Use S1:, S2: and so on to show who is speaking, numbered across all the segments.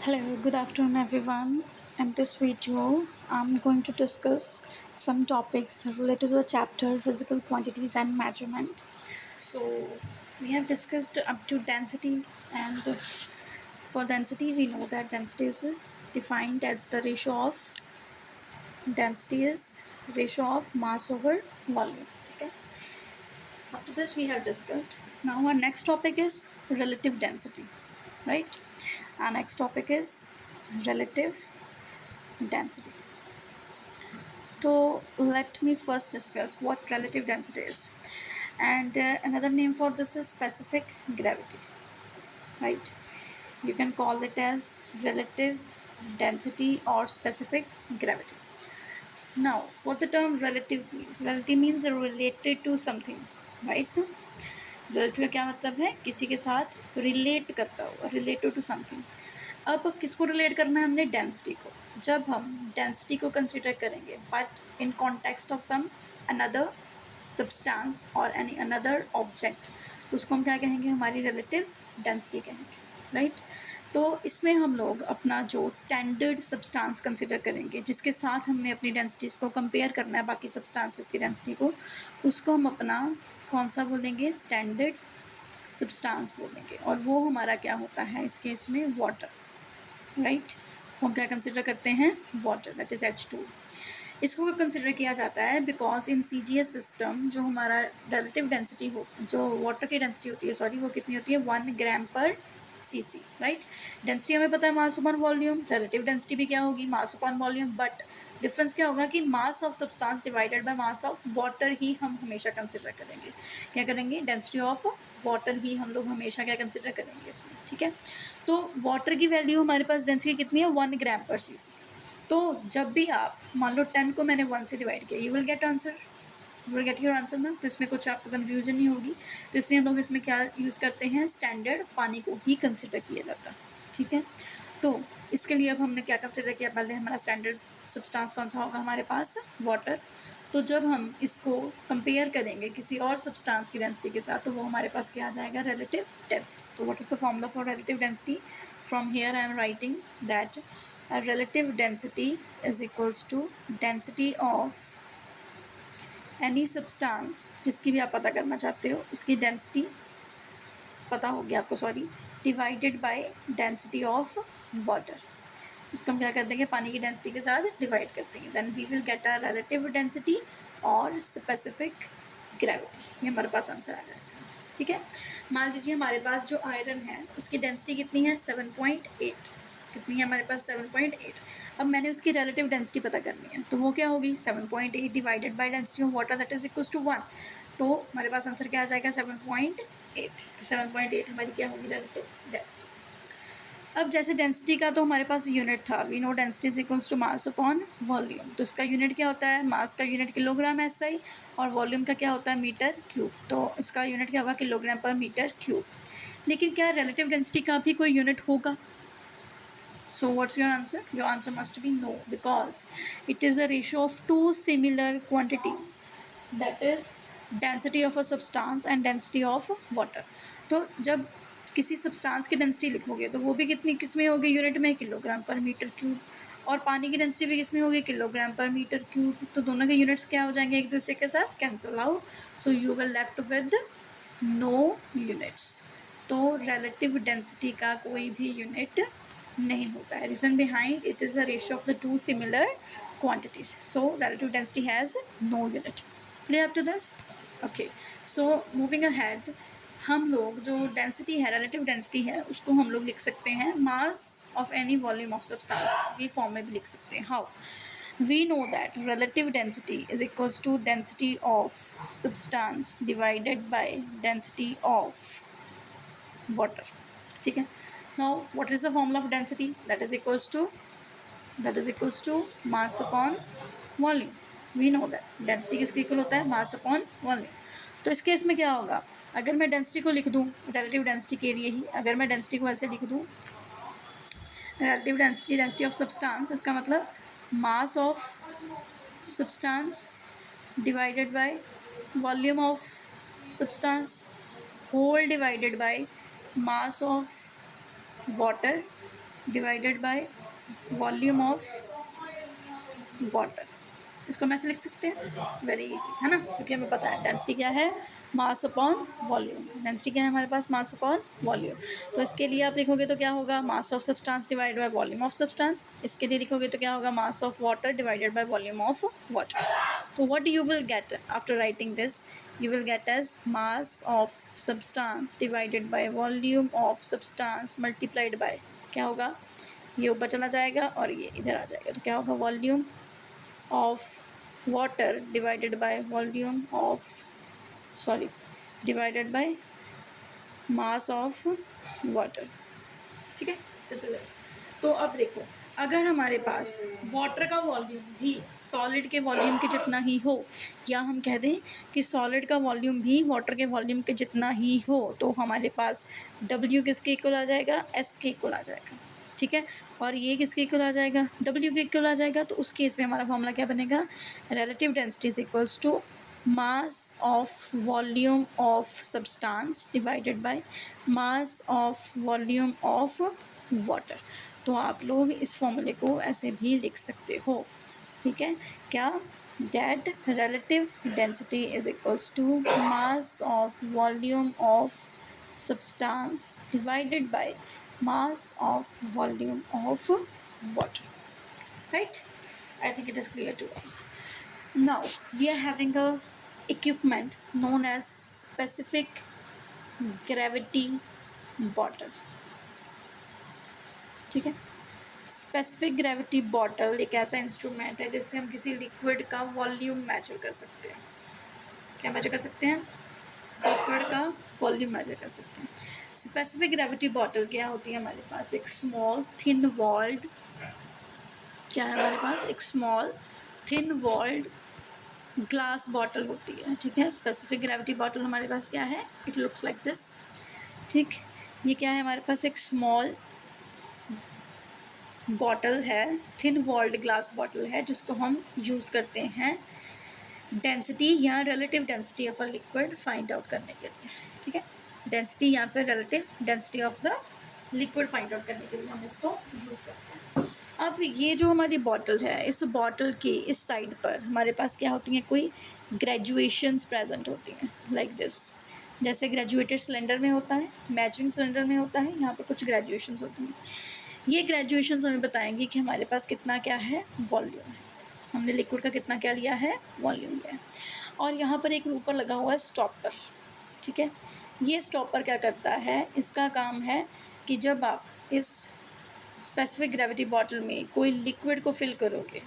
S1: Hello, good afternoon, everyone. In this video, I'm going to discuss some topics related to the chapter physical quantities and measurement. So, we have discussed up to density, and for density, we know that density is defined as the ratio of mass over volume. Okay. Up to this, we have discussed. Now, our next topic is relative density, right? Our next topic is relative density. So let me first discuss what relative density is. And another name for this is specific gravity, right? You can call it as relative density or specific gravity. Now, what the term relative means? Relative means related to something, right? Relative का क्या मतलब है? किसी के साथ relate करता हुआ, related to something. अब किसको रिलेट करना है हमने? डेंसिटी को. जब हम डेंसिटी को कंसिडर करेंगे but in context of some another substance और एनी अनदर ऑब्जेक्ट, तो उसको हम क्या कहेंगे? हमारी रिलेटिव डेंसिटी कहेंगे, राइट? तो इसमें हम लोग अपना जो स्टैंडर्ड सब्सटेंस कंसिडर करेंगे, जिसके साथ हमने अपनी डेंसिटीज़ को कंपेयर करना है बाकी सब्सटेंसेस की डेंसिटी को, उसको हम अपना कौन सा बोलेंगे? स्टैंडर्ड सब्सटेंस बोलेंगे. और वो हमारा क्या होता है इस केस में? Water, right? हम क्या कंसिडर करते हैं? Water, that is H2. इसको कंसिडर किया जाता है बिकॉज इन CGS सिस्टम जो हमारा रिलेटिव डेंसिटी जो वाटर की डेंसिटी होती है, सॉरी, वो कितनी होती है? 1 ग्राम पर cc, राइट? डेंसिटी हमें पता है mass upon volume. Relative density भी क्या होगी? Mass upon volume. But difference क्या होगा कि mass of substance divided by mass of water ही हम हमेशा कंसिडर करेंगे. क्या करेंगे? डेंसिटी ऑफ वाटर ही हम लोग हमेशा क्या कंसिडर करेंगे इसमें, ठीक है? तो वाटर की वैल्यू हमारे पास डेंसिटी कितनी है? 1 ग्राम पर cc. तो जब भी आप मान लो 10 को मैंने 1 से डिवाइड किया, you will get your answer ना. तो इसमें कुछ आपको कन्फ्यूजन नहीं होगी. तो इसलिए हम लोग इसमें क्या यूज़ करते हैं? स्टैंडर्ड पानी को ही कंसिडर किया जाता है, ठीक है? तो इसके लिए अब हमने क्या कंसिडर किया? पहले हमारा स्टैंडर्ड सब्सटेंस कौन सा होगा हमारे पास? वाटर. तो जब हम इसको कंपेयर करेंगे किसी और सब्सटेंस की डेंसिटी के साथ, तो वो हमारे पास क्या आ जाएगा? Relative density. तो what is the formula for relative density? From here I am writing that a relative density is equals to density of any substance, जिसकी भी आप पता करना चाहते हो उसकी डेंसिटी पता होगी आपको, sorry, divided by density of water. इसको हम क्या कर देंगे? पानी की डेंसिटी के साथ डिवाइड कर देंगे. Then we will get a relative density और स्पेसिफिक ग्रेविटी. ये हमारे पास आंसर आ जाएगा, ठीक है? मान लीजिए हमारे पास जो आयरन है उसकी डेंसिटी कितनी है? 7.8. कितनी है हमारे पास? 7.8. अब मैंने उसकी रिलेटिव डेंसिटी पता करनी है, तो वो क्या होगी? 7.8 divided by density of water, that is equals to 1. तो हमारे पास आंसर क्या आ जाएगा? 7.8. तो 7.8 हमारी क्या होगी? Relative density. अब जैसे डेंसिटी का तो हमारे पास यूनिट था, we know density is equals to mass upon volume. तो इसका यूनिट क्या होता है? मास का यूनिट किलोग्राम SI और वॉल्यूम का क्या होता है? Metre cube. तो इसका यूनिट क्या होगा? किलोग्राम पर मीटर क्यूब. लेकिन क्या रिलेटिव डेंसिटी का भी कोई यूनिट होगा? So what's your answer? Your answer must be no, because it is the ratio of two similar quantities, that is density of a substance and density of water. तो जब किसी substance की density लिखोगे तो वो भी किस में होगी? यूनिट में, किलोग्राम पर मीटर क्यूब. और पानी की डेंसिटी भी किस में होगी? किलोग्राम पर मीटर क्यूब. तो दोनों के यूनिट्स क्या हो जाएंगे? एक दूसरे के साथ cancel out. So you will left with no units. तो रिलेटिव डेंसिटी का कोई भी यूनिट नहीं होता है. Reason behind it is the ratio of the two similar quantities. So relative density has no unit. Clear up to this? Okay. So moving ahead, हम लोग जो डेंसिटी है, रिलेटिव डेंसिटी है, उसको हम लोग लिख सकते हैं mass of any volume of substance की फॉर्म में भी लिख सकते हैं. How? We know that relative density is equals to density of substance divided by density of water. ठीक है? Now what is the formula of density? That is equals to mass upon volume. We know that density किसके equal होता है? mass upon volume. तो इस case में क्या होगा? अगर मैं डेंसिटी को लिख दूँ रिलेटिव डेंसिटी के लिए ही, अगर मैं डेंसिटी को ऐसे लिख दूँ, रिलेटिव डेंसिटी ऑफ सब्सटेंस, इसका मतलब mass of substance divided by volume of substance whole divided by mass of water divided by volume of water. इसको हम ऐसे लिख सकते हैं, वेरी इजी है ना, क्योंकि हमें पता है डेंसिटी क्या है, मास अपॉन वॉल्यूम। डेंसिटी क्या है हमारे पास, मास अपॉन वॉल्यूम। तो इसके लिए आप लिखोगे तो क्या होगा, mass of substance divided by volume of substance. इसके लिए लिखोगे तो क्या होगा, mass of water divided by volume of water. तो what you will get after writing this, you will get as mass of substance divided by volume of substance multiplied by, क्या होगा, ये ऊपर चला जाएगा और ये इधर आ जाएगा, तो क्या होगा, volume of water divided by volume of divided by mass of water. ठीक है, दिस इज इट। तो अब देखो, अगर हमारे पास वाटर का वॉल्यूम भी सॉलिड के वॉल्यूम के जितना ही हो, या हम कह दें कि सॉलिड का वॉल्यूम भी वाटर के वॉल्यूम के जितना ही हो, तो हमारे पास W किसके इक्वल आ जाएगा, S के इक्वल आ जाएगा। ठीक है, और ये किसके इक्वल आ जाएगा, W के इक्वल आ जाएगा। तो उस केस में हमारा फॉर्मूला क्या बनेगा, relative density is equals to mass of volume of substance divided by mass of volume of water। तो आप लोग इस फॉर्मूले को ऐसे भी लिख सकते हो। ठीक है, क्या, that relative density is equals to mass of volume of substance divided by mass of volume of water, right? I think it is clear to all. Now we are having a equipment known as specific gravity bottle। ठीक है, specific gravity bottle एक ऐसा instrument है जिससे हम किसी liquid का volume major कर सकते हैं। क्या मेजर कर सकते हैं, लिक्विड का वॉल्यूम मेजर कर सकते हैं। स्पेसिफिक ग्रेविटी बॉटल क्या होती है, हमारे पास एक स्मॉल थिन वॉल्ड, क्या है हमारे पास, एक small thin walled glass bottle होती है। ठीक है, स्पेसिफिक ग्रेविटी बॉटल हमारे पास क्या है, इट लुक्स लाइक दिस। ठीक, ये क्या है हमारे पास, एक स्मॉल बॉटल है, थिन वॉल्ड ग्लास बॉटल है, जिसको हम यूज़ करते हैं डेंसिटी या relative density of a liquid find out करने के लिए। ठीक है, डेंसिटी या फिर relative density of the liquid find out करने के लिए हम इसको यूज़ करते हैं। अब ये जो हमारी बॉटल है, इस बॉटल के इस साइड पर हमारे पास क्या होती हैं, कोई ग्रेजुएशंस प्रेजेंट होती हैं, लाइक दिस। जैसे ग्रेजुएटेड सिलेंडर में होता है, मेजरिंग सिलेंडर में होता है, यहाँ पर कुछ ग्रेजुएशंस होती हैं। ये ग्रेजुएशंस हमें बताएंगी कि हमारे पास कितना क्या है, वॉल्यूम है। हमने लिक्विड का कितना क्या लिया है, वॉल्यूम लिया है। और यहाँ पर एक ऊपर लगा हुआ है स्टॉपर। ठीक है, ये स्टॉपर क्या करता है, इसका काम है कि जब आप इस स्पेसिफिक ग्रेविटी बॉटल में कोई लिक्विड को फिल करोगे,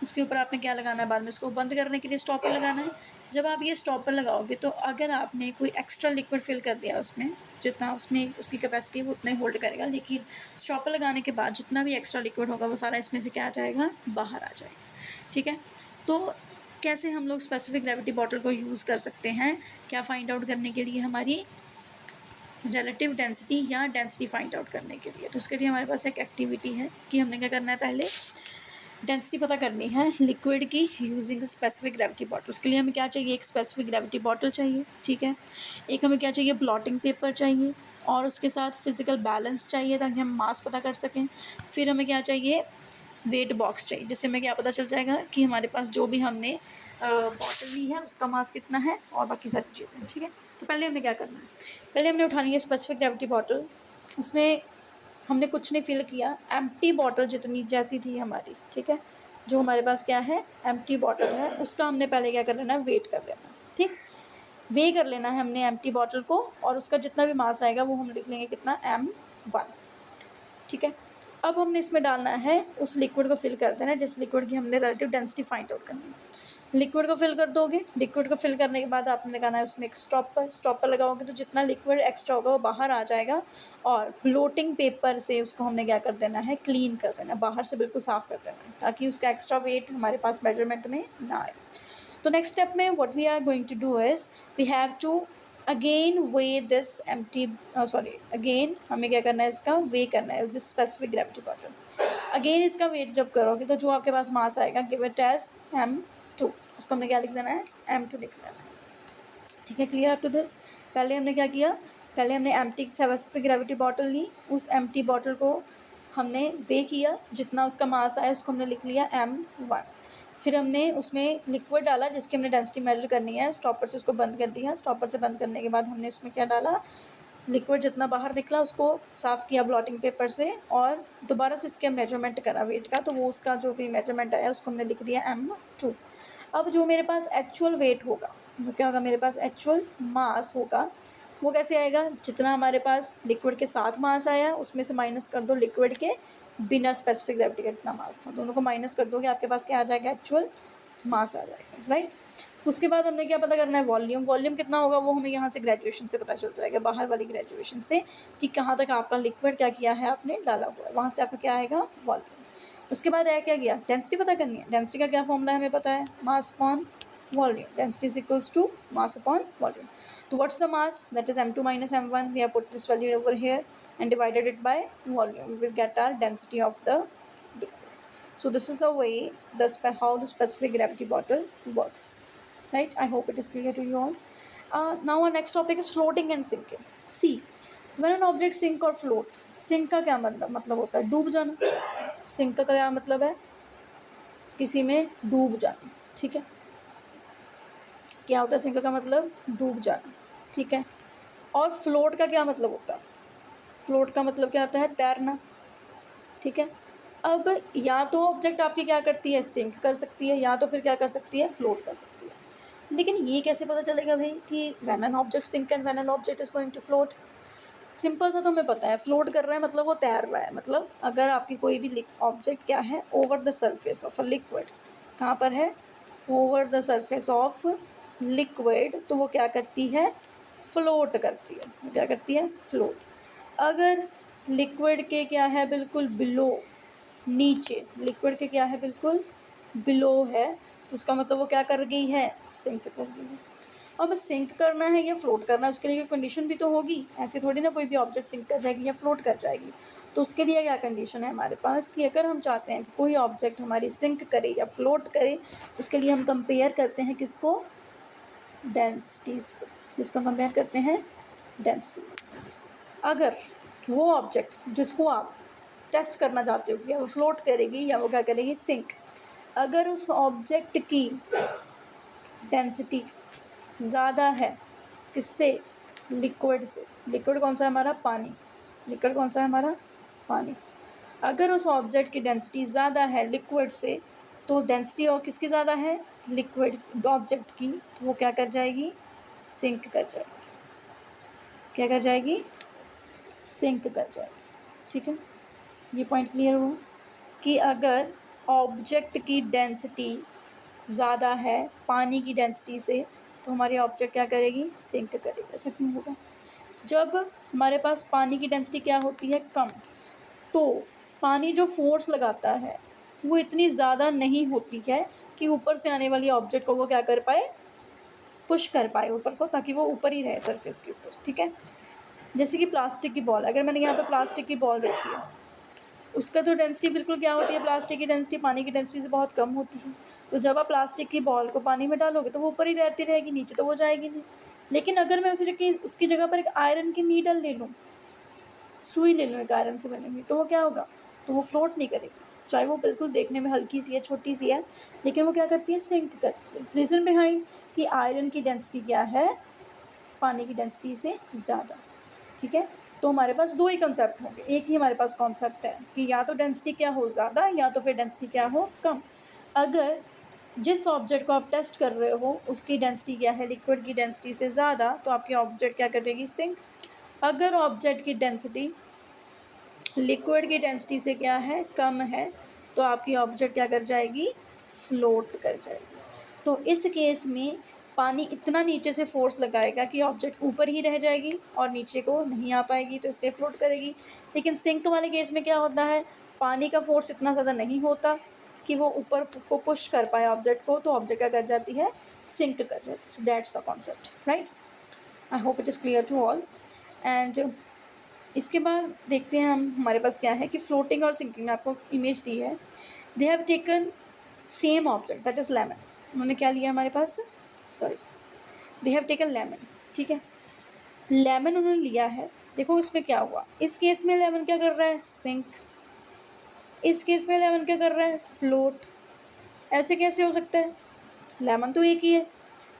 S1: उसके ऊपर आपने क्या लगाना है, बाद में इसको बंद करने के लिए स्टॉपर लगाना है। जब आप ये स्टॉपर लगाओगे तो अगर आपने कोई एक्स्ट्रा लिक्विड फिल कर दिया उसमें, जितना उसमें उसकी कैपेसिटी है वो उतना ही होल्ड करेगा, लेकिन स्टॉपर लगाने के बाद जितना भी एक्स्ट्रा लिक्विड होगा वो सारा इसमें से क्या आ जाएगा, बाहर आ जाएगा। ठीक है, तो कैसे हम लोग स्पेसिफिक ग्रेविटी बॉटल को यूज़ कर सकते हैं, क्या फाइंड आउट करने के लिए, हमारी रिलेटिव डेंसिटी या डेंसिटी फाइंड आउट करने के लिए। तो उसके लिए हमारे पास एक एक्टिविटी है कि हमने क्या करना है, पहले डेंसिटी पता करनी है लिक्विड की यूजिंग स्पेसिफिक ग्रेविटी बॉटल। उसके लिए हमें क्या चाहिए, एक स्पेसिफिक ग्रेविटी बॉटल चाहिए। ठीक है, एक हमें क्या चाहिए, ब्लॉटिंग पेपर चाहिए, और उसके साथ फिजिकल बैलेंस चाहिए ताकि हम मास पता कर सकें। फिर हमें क्या चाहिए, वेट बॉक्स चाहिए, जिससे हमें क्या पता चल जाएगा कि हमारे पास जो भी हमने बॉटल ली है उसका मास कितना है, और बाकी सारी चीज़ें। ठीक है, तो पहले हमें क्या करना है, पहले हमने उठानी है स्पेसिफिक ग्रेविटी बॉटल। उसमें हमने कुछ नहीं फिल किया, एम्प्टी बॉटल जितनी जैसी थी हमारी। ठीक है, जो हमारे पास क्या है, एम्प्टी बॉटल है, उसका हमने पहले क्या कर लेना है, वेट कर लेना। ठीक, वे कर लेना है हमने एम्प्टी बॉटल को, और उसका जितना भी मास आएगा वो हम लिख लेंगे कितना, M1। ठीक है, अब हमने इसमें डालना है, उस लिक्विड को फिल कर देना है जिस लिक्विड की हमने रिलेटिव डेंसिटी फाइंड आउट करनी है। लिक्विड को फिल कर दोगे, लिक्विड को फिल करने के बाद आपने लगाना है उसमें एक स्टॉपर लगाओगे तो जितना लिक्विड एक्स्ट्रा होगा वो बाहर आ जाएगा, और ब्लोटिंग पेपर से उसको हमने क्या कर देना है, क्लीन कर देना है, बाहर से बिल्कुल साफ़ कर देना है, ताकि उसका एक्स्ट्रा वेट हमारे पास मेजरमेंट में ना आए। तो नेक्स्ट स्टेप में what we are going to do is we have to again weigh this again हमें क्या करना है, इसका वे करना है, this specific gravity bottle. Again इसका वेट जब करोगे तो जो आपके पास मास आएगा, गिव इट एज M2, उसको हमने क्या लिख देना है, M2 लिख देना है। ठीक है, क्लियर अप टू दिस। पहले हमने क्या किया, पहले हमने एम्प्टी स्पेसिफिक ग्रेविटी बॉटल ली, उस एम्प्टी बॉटल को हमने वे किया, जितना उसका मास आया उसको हमने लिख लिया m1। फिर हमने उसमें लिक्विड डाला जिसकी हमने डेंसिटी मेजर करनी है, स्टॉपर से उसको बंद कर दिया। स्टॉपर से बंद करने के बाद हमने उसमें क्या डाला, लिक्विड जितना बाहर निकला उसको साफ़ किया ब्लॉटिंग पेपर से और दोबारा से इसके मेजरमेंट करा वेट का, तो वो उसका जो भी मेजरमेंट आया उसको हमने लिख दिया m2। अब जो मेरे पास एक्चुअल वेट होगा, जो क्या होगा, मेरे पास एक्चुअल मास होगा, वो कैसे आएगा, जितना हमारे पास लिक्विड के साथ मास आया उसमें से माइनस कर दो लिक्विड के बिना स्पेसिफिक ग्रेविटी का कितना मास था, दोनों को माइनस कर दोगे आपके पास क्या आ जाएगा, एक्चुअल मास आ जाएगा, राइट। उसके बाद हमने क्या पता करना है, वॉल्यूम। वॉल्यूम कितना होगा वो हमें यहाँ से ग्रेजुएशन से पता चल जाएगा, बाहर वाली ग्रेजुएशन से, कि कहाँ तक आपका लिक्विड क्या किया है आपने डाला हुआ है, वहाँ से आपका क्या आएगा, वॉल्यूम। उसके बाद रह क्या गया, डेंसिटी पता करनी है। डेंसिटी का क्या फॉर्मूला हमें पता है, mass upon volume. Density is equals to mass upon volume. तो what's the mass, that is m2 minus m1, we have put this value over here and divided it by volume, we will get our density of the liquid. So this is the way how the specific gravity bottle works, right? I hope it is clear to you all. Now our next topic is floating and sinking. See, when an object sink or float, sink का क्या मतलब होता है, डूब जाना। sink का क्या मतलब है, किसी में डूब जाना, ठीक है। क्या होता है सिंक का मतलब, डूब जाना, ठीक है। और फ्लोट का क्या मतलब होता है, फ्लोट का मतलब क्या होता है, तैरना, ठीक है। अब या तो ऑब्जेक्ट आपकी क्या करती है, सिंक कर सकती है, या तो फिर क्या कर सकती है, फ्लोट कर सकती है। लेकिन ये कैसे पता चलेगा भाई कि when an object sink and when an object is going to float. Simple सा तो हमें पता है, फ्लोट कर रहा है मतलब वो तैर रहा है, मतलब अगर आपकी कोई भी ऑब्जेक्ट क्या है, over the surface of a liquid, कहाँ पर है, over the surface of liquid, तो वो क्या करती है, फ्लोट करती है। क्या करती है, फ्लोट। अगर लिक्विड के क्या है, बिल्कुल बिलो, नीचे, लिक्विड के क्या है, बिल्कुल बिलो है, तो उसका मतलब वो क्या कर गई है, सिंक कर गई है। अब सिंक करना है या फ्लोट करना है, उसके लिए कंडीशन भी तो होगी, ऐसे थोड़ी ना कोई भी ऑब्जेक्ट सिंक कर जाएगी या फ्लोट कर जाएगी। तो उसके लिए क्या कंडीशन है हमारे पास, कि अगर हम चाहते हैं कि कोई ऑब्जेक्ट हमारी सिंक करे या फ्लोट करे, उसके लिए हम कंपेयर करते हैं किसको, डेंसिटीज़ को। जिसको कंपेयर करते हैं, डेंसिटी। अगर वो ऑब्जेक्ट जिसको आप टेस्ट करना चाहते हो कि या वो फ्लोट करेगी या वो क्या करेगी, सिंक, अगर उस ऑब्जेक्ट की डेंसिटी ज़्यादा है किससे, लिक्विड से। लिक्विड कौन सा है हमारा, पानी। लिक्विड कौन सा है हमारा, पानी। अगर उस ऑब्जेक्ट की डेंसिटी ज़्यादा है लिक्विड से, तो डेंसिटी और किसकी ज़्यादा है, लिक्विड ऑब्जेक्ट की, तो वो क्या कर जाएगी, सिंक कर जाएगी। क्या कर जाएगी, सिंक कर जाएगी, ठीक है। ये पॉइंट क्लियर हुआ कि अगर ऑब्जेक्ट की डेंसिटी ज़्यादा है पानी की डेंसिटी से, तो हमारी ऑब्जेक्ट क्या करेगी, सिंक करेगी। ऐसा क्यों होगा, जब हमारे पास पानी की डेंसिटी क्या होती है, कम, तो पानी जो फोर्स लगाता है वो इतनी ज़्यादा नहीं होती है कि ऊपर से आने वाली ऑब्जेक्ट को वो क्या कर पाए, पुश कर पाए ऊपर को, ताकि वो ऊपर ही रहे सरफेस के ऊपर, ठीक है। जैसे कि प्लास्टिक की बॉल, अगर मैंने यहाँ पर प्लास्टिक की बॉल रखी है, उसका तो डेंसिटी बिल्कुल क्या होती है, प्लास्टिक की डेंसिटी पानी की डेंसिटी से बहुत कम होती है। तो जब आप प्लास्टिक की बॉल को पानी में डालोगे तो वो ऊपर ही रहती रहेगी, नीचे तो वो जाएगी नहीं। लेकिन अगर मैं उसकी जगह पर एक आयरन की नीडल ले लूँ, सुई ले लूँ एक आयरन से बनी हुई, तो वो क्या होगा, तो वो फ्लोट नहीं करेगी। चाहे वो बिल्कुल देखने में हल्की सी है, छोटी सी है, लेकिन वो क्या करती है, सिंक करती है। रीज़न बिहाइंड कि आयरन की डेंसिटी क्या है, पानी की डेंसिटी से ज़्यादा, ठीक है। तो हमारे पास दो ही कंसेप्ट होंगे, एक ही हमारे पास कॉन्सेप्ट है कि या तो डेंसिटी क्या हो ज़्यादा, या तो फिर डेंसिटी क्या हो कम। अगर जिस ऑब्जेक्ट को आप टेस्ट कर रहे हो उसकी डेंसिटी क्या है, लिक्विड की डेंसिटी से ज़्यादा, तो आपकी ऑब्जेक्ट क्या करेगी, सिंक। अगर ऑब्जेक्ट की डेंसिटी लिक्विड की डेंसिटी से क्या है, कम है, तो आपकी ऑब्जेक्ट क्या कर जाएगी, फ्लोट कर जाएगी। तो इस केस में पानी इतना नीचे से फोर्स लगाएगा कि ऑब्जेक्ट ऊपर ही रह जाएगी और नीचे को नहीं आ पाएगी, तो इसलिए फ्लोट करेगी। लेकिन सिंक वाले केस में क्या होता है, पानी का फोर्स इतना ज़्यादा नहीं होता कि वो ऊपर को पुश कर पाए ऑब्जेक्ट को, तो ऑब्जेक्ट क्या कर जाती है, सिंक कर जाती है। So that's the concept, right. I hope it is clear to all. And इसके बाद देखते हैं हम, हमारे पास क्या है कि फ्लोटिंग और सिंकिंग, आपको इमेज दी है। They have taken same object, that is lemon. उन्होंने क्या लिया हमारे पास, sorry, they have taken lemon, ठीक है। लेमन उन्होंने लिया है, देखो इसमें क्या हुआ, इस केस में लेमन क्या कर रहा है, सिंक। इस केस में लेमन क्या कर रहा है, फ्लोट। ऐसे कैसे हो सकता है, लेमन तो एक ही है,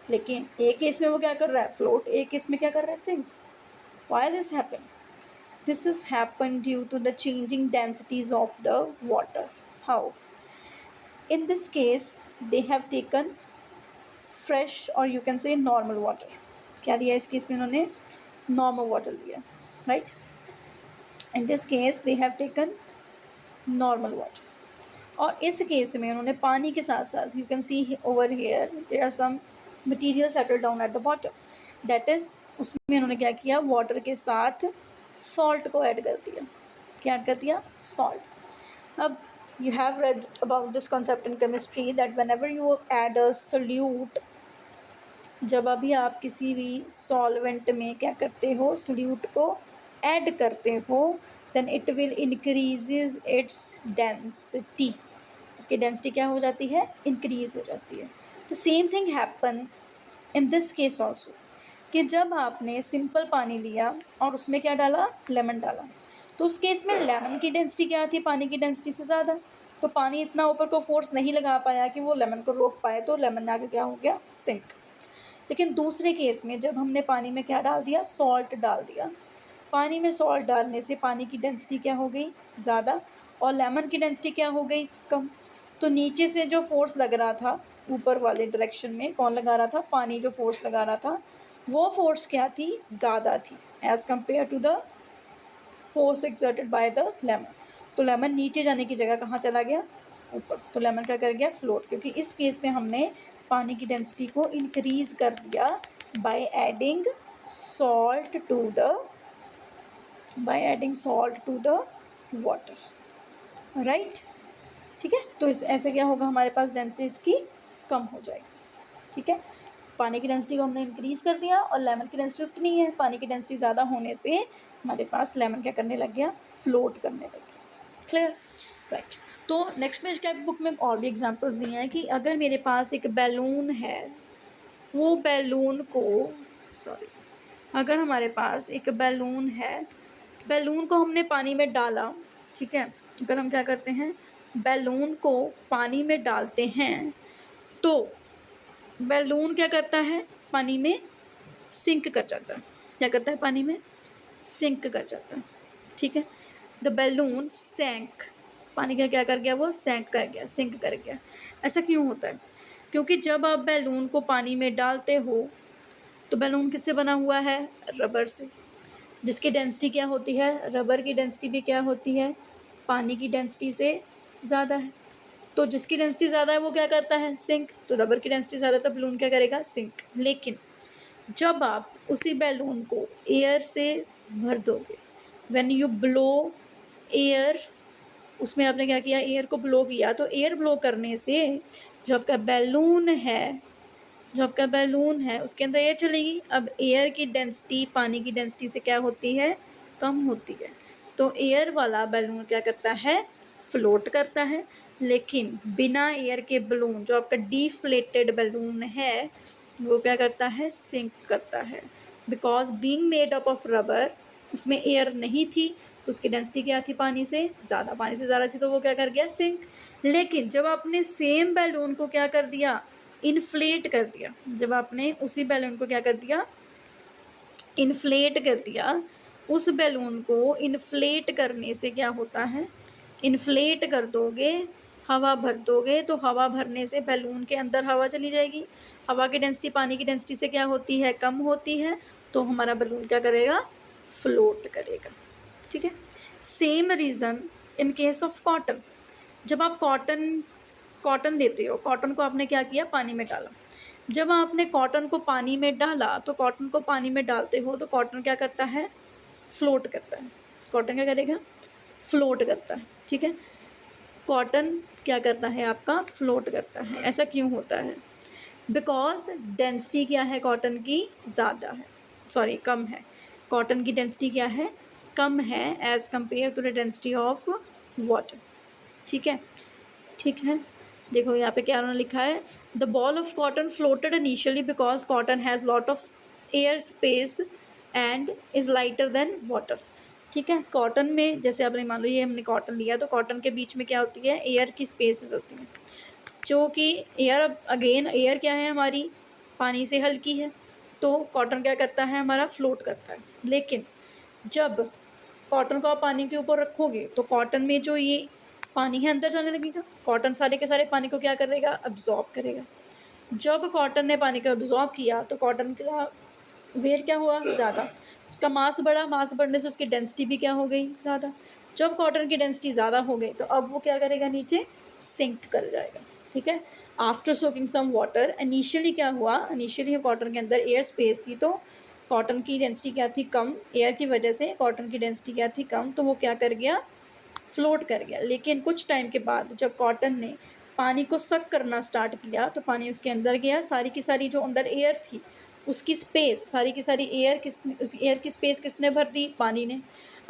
S1: लेकिन एक केस में वो क्या कर रहा है, फ्लोट, एक केस में क्या कर रहा है, sink. Why this happen? This has happened due to the changing densities of the water. How? In this case, they have taken fresh or you can say normal water. क्या दिया इस case में उन्होंने, normal water दिया, right? In this case, they have taken normal water. और इस case में उन्होंने पानी के साथ साथ you can see over here there are some material settled down at the bottom. That is, उसमें उन्होंने क्या किया, वाटर के साथ सॉल्ट को ऐड कर दिया। क्या ऐड कर दिया, सॉल्ट। अब you have read about this concept in chemistry that whenever you add a solute, जब अभी आप किसी भी सॉल्वेंट में क्या करते हो, सोल्यूट को ऐड करते हो, then it will increases its density. उसकी डेंसिटी क्या हो जाती है, इंक्रीज हो जाती है। तो same thing happen in this case also, कि जब आपने सिंपल पानी लिया और उसमें क्या डाला, लेमन डाला, तो उस केस में लेमन की डेंसिटी क्या थी, पानी की डेंसिटी से ज़्यादा, तो पानी इतना ऊपर को फोर्स नहीं लगा पाया कि वो लेमन को रोक पाए, तो लेमन आगे क्या हो गया, सिंक। लेकिन दूसरे केस में जब हमने पानी में क्या डाल दिया, सॉल्ट डाल दिया, पानी में सॉल्ट डालने से पानी की डेंसिटी क्या हो गई, ज़्यादा, और लेमन की डेंसिटी क्या हो गई, कम। तो नीचे से जो फोर्स लग रहा था ऊपर वाले डायरेक्शन में, कौन लगा रहा था, पानी जो फोर्स लगा रहा था, वो फोर्स क्या थी, ज़्यादा थी as compare to the force exerted by the lemon. तो लेमन नीचे जाने की जगह कहाँ चला गया, ऊपर। तो लेमन क्या कर गया, फ्लोट, क्योंकि इस केस में हमने पानी की डेंसिटी को इंक्रीज कर दिया by adding salt to the water, right. ठीक है, तो इस ऐसे क्या होगा, हमारे पास डेंसिटी इसकी कम हो जाएगी। ठीक है, पानी की डेंसिटी को हमने इंक्रीज कर दिया और लेमन की डेंसिटी उतनी है, पानी की डेंसिटी ज़्यादा होने से हमारे पास लेमन क्या करने लग गया, फ्लोट करने लग गया। Clear, right. तो नेक्स्ट में क्या बुक में और भी एग्जांपल्स दिए हैं कि अगर मेरे पास एक बैलून है, वो बैलून को अगर हमारे पास एक बैलून है, बैलून को हमने पानी में डाला, ठीक है, अगर हम क्या करते हैं, बैलून को पानी में डालते हैं, तो बैलून क्या करता है, पानी में सिंक कर जाता है। क्या करता है, पानी में सिंक कर जाता है। ठीक है, द बैलून सैंक, पानी का क्या कर गया, वो सैंक कर गया, सिंक कर गया। ऐसा क्यों होता है, क्योंकि जब आप बैलून को पानी में डालते हो तो बैलून किससे बना हुआ है, रबर से, जिसकी डेंसिटी क्या होती है, रबर की डेंसिटी भी क्या होती है, पानी की डेंसिटी से ज़्यादा है। तो जिसकी डेंसिटी ज़्यादा है वो क्या करता है, सिंक। तो रबर की डेंसिटी ज़्यादा, तो बैलून क्या करेगा, सिंक। लेकिन जब आप उसी बैलून को एयर से भर दोगे, व्हेन यू ब्लो एयर, उसमें आपने क्या किया, एयर को ब्लो किया, तो एयर ब्लो करने से जो आपका बैलून है उसके अंदर एयर चलेगी। अब एयर की डेंसिटी पानी की डेंसिटी से क्या होती है, कम होती है। तो एयर वाला बैलून क्या करता है, फ्लोट करता है। लेकिन बिना एयर के बैलून, जो आपका डिफ्लेटेड बैलून है, वो क्या करता है, सिंक करता है। Because being made up of rubber, उसमें एयर नहीं थी, तो उसकी डेंसिटी क्या थी, पानी से ज़्यादा थी, तो वो क्या कर गया, सिंक। लेकिन जब आपने सेम बैलून को क्या कर दिया, इन्फ्लेट कर दिया, जब आपने उसी बैलून को क्या कर दिया, इन्फ्लेट कर दिया, उस बैलून को इन्फ्लेट करने से क्या होता है, इन्फ्लेट कर दोगे, हवा भर दोगे, तो हवा भरने से बैलून के अंदर हवा चली जाएगी। हवा की डेंसिटी पानी की डेंसिटी से क्या होती है, कम होती है, तो हमारा बैलून क्या करेगा, फ्लोट करेगा। ठीक है, same reason in case of cotton. जब आप कॉटन लेते हो, कॉटन को आपने क्या किया, पानी में डाला। जब आपने कॉटन को पानी में डाला, तो कॉटन को पानी में डालते हो तो कॉटन क्या करता है, फ्लोट करता है। कॉटन क्या करेगा, फ्लोट करता है। ठीक है, कॉटन क्या करता है, आपका फ्लोट करता है। ऐसा क्यों होता है, बिकॉज डेंसिटी क्या है, कॉटन की ज़्यादा है, कम है। कॉटन की डेंसिटी क्या है, कम है as compare to the density of water. ठीक है, देखो यहाँ पे क्या उन्होंने लिखा है, the ball of cotton floated initially because cotton has lot of air space and is lighter than water. ठीक है। कॉटन में जैसे आपने मान लो ये हमने कॉटन लिया, तो कॉटन के बीच में क्या होती है, एयर की स्पेसेस होती हैं, जो कि एयर, अगेन एयर क्या है हमारी, पानी से हल्की है, तो कॉटन क्या करता है हमारा, फ्लोट करता है। लेकिन जब कॉटन को आप पानी के ऊपर रखोगे तो कॉटन में जो ये पानी है अंदर जाने लगेगा, कॉटन सारे के सारे पानी को क्या करेगा, अब्जॉर्ब करेगा। जब कॉटन ने पानी को अब्जॉर्ब किया तो कॉटन का वेट क्या हुआ, ज़्यादा, उसका मास बढ़ा, मास बढ़ने से उसकी डेंसिटी भी क्या हो गई, ज़्यादा। जब कॉटन की डेंसिटी ज़्यादा हो गई तो अब वो क्या करेगा, नीचे सिंक कर जाएगा। ठीक है। After soaking some water, initially क्या हुआ, इनिशियली कॉटन के अंदर एयर स्पेस थी, तो कॉटन की डेंसिटी क्या थी, कम, एयर की वजह से कॉटन की डेंसिटी क्या थी, कम, तो वो क्या कर गया, फ्लोट कर गया। लेकिन कुछ टाइम के बाद जब कॉटन ने पानी को सक करना स्टार्ट किया तो पानी उसके अंदर गया, सारी की सारी जो अंदर एयर थी उसकी स्पेस, सारी की सारी एयर उस एयर की स्पेस किसने भर दी, पानी ने।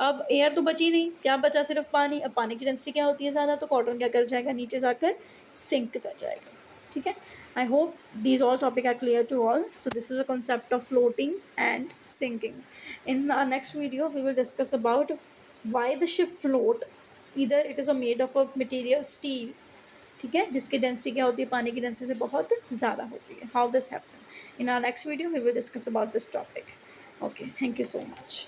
S1: अब एयर तो बची नहीं, क्या बचा, सिर्फ पानी। अब पानी की डेंसिटी क्या होती है, ज़्यादा, तो कॉटन क्या कर जाएगा, नीचे जाकर सिंक कर जाएगा। ठीक है। I hope these all topic are clear to all. So this is a concept of floating and sinking. In our next video we will discuss about why the ship float. Either it is a made of a material steel, ठीक है, जिसकी density क्या होती है, पानी की density से बहुत ज़्यादा होती है। How this happen, in our next video we will discuss about this topic. Okay, thank you so much.